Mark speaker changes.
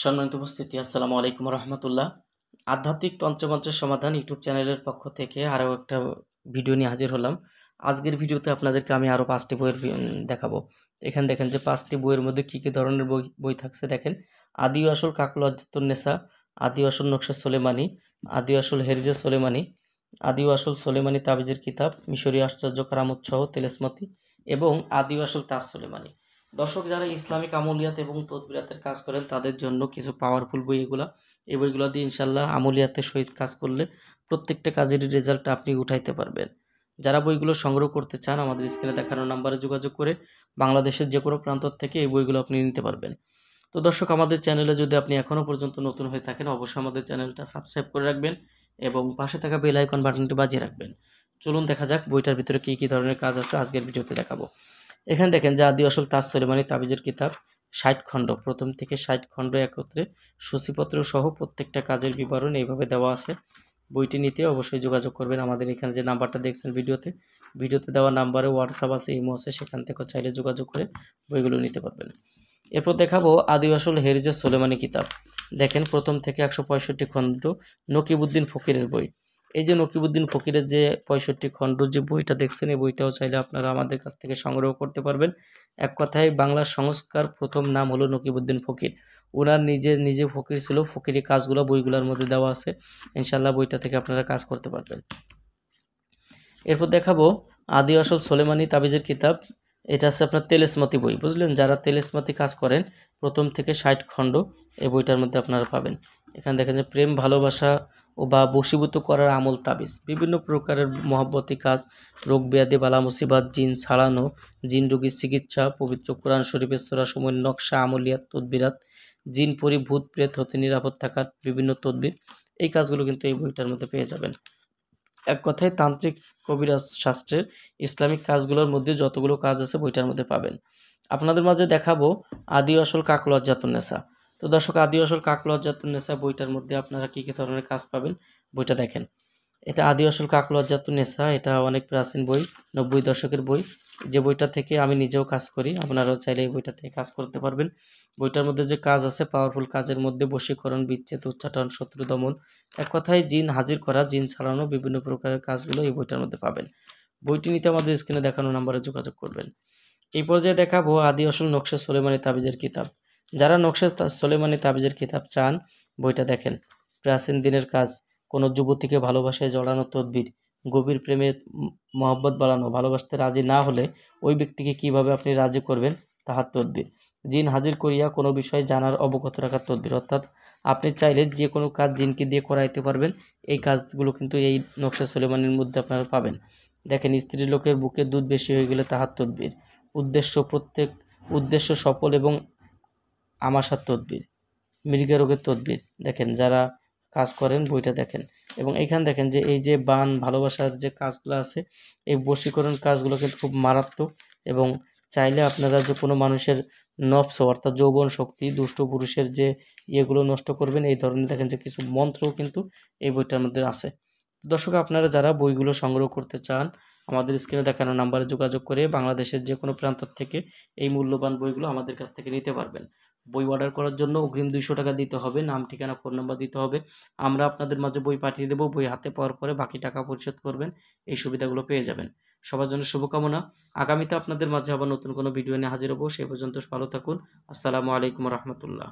Speaker 1: সম্মানিত উপস্থিতি, আসসালামু আলাইকুম রহমতুল্লাহ। আধ্যাত্মিক তন্ত্রমন্ত্রের সমাধান ইউটিউব চ্যানেলের পক্ষ থেকে আরও একটা ভিডিও নিয়ে হাজির হলাম। আজকের ভিডিওতে আপনাদেরকে আমি আরও 5টি বইয়ের দেখাবো। এখানে দেখেন যে 5টি বইয়ের মধ্যে কী কী ধরনের বই থাকছে। দেখেন, আদি ও আসল কাকুল নেসা, আদি ও আসল নকশা সোলেমানি, আদি ও আসল হেরিজে সোলেমানি, আদি ও আসল সোলেমানি তাবিজের কিতাব, মিশরীয় আশ্চর্য কারামত সহ তেলেসমতি এবং আদি ও আসল তাজ সোলেমানি। দর্শক, যারা ইসলামিক আমলিয়াত এবং তদবিরাতের কাজ করেন তাদের জন্য কিছু পাওয়ারফুল বই এগুলা। এই বইগুলো দিয়ে ইনশাল্লাহ আমলিয়াতের সহিত কাজ করলে প্রত্যেকটা কাজের রেজাল্ট আপনি উঠাইতে পারবেন। যারা বইগুলো সংগ্রহ করতে চান আমাদের স্ক্রিনে দেখানো নাম্বারে যোগাযোগ করে বাংলাদেশের যে কোনো প্রান্ত থেকে এই বইগুলো আপনি নিতে পারবেন। তো দর্শক, আমাদের চ্যানেলে যদি আপনি এখনও পর্যন্ত নতুন হয়ে থাকেন অবশ্যই আমাদের চ্যানেলটা সাবস্ক্রাইব করে রাখবেন এবং পাশে থাকা বেল আইকন বাটনটি বাজিয়ে রাখবেন। চলুন দেখা যাক বইটার ভিতরে কী কী ধরনের কাজ আছে আজকের ভিডিওতে দেখাবো। এখানে দেখেন যে আদি আসল তাজ সোলেমানি তাবিজের কিতাব 60 খণ্ড, প্রথম থেকে 60 খণ্ড একত্রে সূচিপত্র সহ প্রত্যেকটা কাজের বিবরণ এইভাবে দেওয়া আছে। বইটি নিতে অবশ্যই যোগাযোগ করবেন। আমাদের এখানে যে নাম্বারটা দেখছেন ভিডিওতে দেওয়া নাম্বারে হোয়াটসঅ্যাপ আছে, ইমো আছে, সেখান থেকে চাইলে যোগাযোগ করে বইগুলো নিতে পারবেন। এরপর দেখাবো আদি আসল হেরিজে সোলেমানি কিতাব। দেখেন, প্রথম থেকে 165 খণ্ড নকিবউদ্দিন ফকিরের বই। এই যে নকিবউদ্দিন ফকিরের যে 65 খণ্ড যে বইটা দেখছেন, এই বইটাও চাইলে আপনারা আমাদের কাছ থেকে সংগ্রহ করতে পারবেন। এক কথায় বাংলার সংস্কার প্রথম নাম হলো নকিবউদ্দিন ফকির। ওনার নিজে ফকির ছিল, ফকিরি কাজগুলো বইগুলোর মধ্যে দেওয়া আছে। ইনশাল্লাহ বইটা থেকে আপনারা কাজ করতে পারবেন। এরপর দেখাবো আদি আসল সোলেমানি তাবিজের কিতাব। এটা আছে আপনার তেলেসমতি বই, বুঝলেন? যারা তেলেসমতি কাজ করেন প্রথম থেকে 60 খণ্ড এই বইটার মধ্যে আপনারা পাবেন। এখানে দেখেন যে প্রেম, ভালোবাসা ও বা বশীভূত করার আমল তাবিজ, বিভিন্ন প্রকারের মহব্বতী কাজ, রোগ ব্যাধি, বালা মুসিবাত, জিন ছাড়ানো, জিন রোগীর চিকিৎসা, পবিত্র কোরআন শরীফের সূরা সমূহের নকশা, আমলিয়াত, তদবিরাত, জিন পরি, ভূত প্রেত হতে নিরাপদ থাকার বিভিন্ন তদবির, এই কাজগুলো কিন্তু এই বইটার মধ্যে পেয়ে যাবেন। এক কথায় তান্ত্রিক কবিরাজ শাস্ত্রের ইসলামিক কাজগুলোর মধ্যে যতগুলো কাজ আছে বইটার মধ্যে পাবেন। আপনাদের মাঝে দেখাবো আদি আসল কাকলজ্জাতুন্নেসা। তো দর্শক, আদি আসল কাকলজ্জাতুন্নেসা বইটার মধ্যে আপনারা কী কী ধরনের কাজ পাবেন বইটা দেখেন। এটা আদি আসল কাকলজ্জাতুন্নেসা, এটা অনেক প্রাচীন বই, 90 দশকের বই। যে বইটা থেকে আমি নিজেও কাজ করি, আপনারাও চাইলে এই বইটা থেকে কাজ করতে পারবেন। বইটার মধ্যে যে কাজ আছে পাওয়ারফুল কাজের মধ্যে বশীকরণ, বিচ্ছেদ, উচ্চাটন, শত্রু দমন, এক কথায় জিন হাজির করা, জিন ছাড়ানো, বিভিন্ন প্রকারের কাজগুলো এই বইটার মধ্যে পাবেন। বইটি নিতে আমাদের স্ক্রিনে দেখানো নাম্বারে যোগাযোগ করবেন। এই পর্যায়ে দেখাবো আদি আসল নকশা সোলেমানি তাবিজের কিতাব। যারা নকশা সোলেমানি তাবিজের কিতাব চান বইটা দেখেন। প্রাচীন দিনের কাজ, কোনো যুবতীকে ভালোবাসায় জড়ানো তদবির, গভীর প্রেমে মহব্বত বাড়ানো, ভালোবাসতে রাজি না হলে ওই ব্যক্তিকে কিভাবে আপনি রাজি করবেন তাহার তদবির, জিন হাজির করিয়া কোনো বিষয় জানার অবগত রাখার তদবির। অর্থাৎ আপনি চাইলে যে কোনো কাজ জিনকে দিয়ে করাইতে পারবেন। এই কাজগুলো কিন্তু এই নকশা সোলেমানির মধ্যে আপনারা পাবেন। দেখেন, স্ত্রী লোকের বুকে দুধ বেশি হয়ে গেলে তাহার তদবির, উদ্দেশ্য সফল এবং আমাশার তদবির, মৃগা রোগের তদবির। দেখেন, যারা কাজ করেন বইটা দেখেন। এবং এইখানে দেখেন যে এই যে বান, ভালোবাসার যে কাজগুলো আছে, এই বশীকরণ কাজগুলো কিন্তু খুব মারাত্মক। এবং চাইলে আপনারা যে কোনো মানুষের নফস অর্থাৎ যৌবন শক্তি, দুষ্ট পুরুষের যে ইয়েগুলো নষ্ট করবেন, এই ধরনের দেখেন যে কিছু মন্ত্রও কিন্তু এই বইটার মধ্যে আছে। দর্শক, আপনারা যারা বইগুলো সংগ্রহ করতে চান আমাদের স্ক্রিনে দেখানো নাম্বারে যোগাযোগ করে বাংলাদেশের যে কোনো প্রান্ত থেকে এই মূল্যবান বইগুলো আমাদের কাছ থেকে নিতে পারবেন। বই অর্ডার করার জন্য অগ্রিম 200 টাকা দিতে হবে, নাম, ঠিকানা, ফোন নাম্বার দিতে হবে। আমরা আপনাদের মাঝে বই পাঠিয়ে দেবো, বই হাতে পাওয়ার পরে বাকি টাকা পরিশোধ করবেন। এই সুবিধাগুলো পেয়ে যাবেন। সবার জন্য শুভকামনা। আগামীতে আপনাদের মাঝে আবার নতুন কোনো ভিডিও নিয়ে হাজির হবো। সে পর্যন্ত ভালো থাকুন। আসসালামু আলাইকুম রহমতুল্লাহ।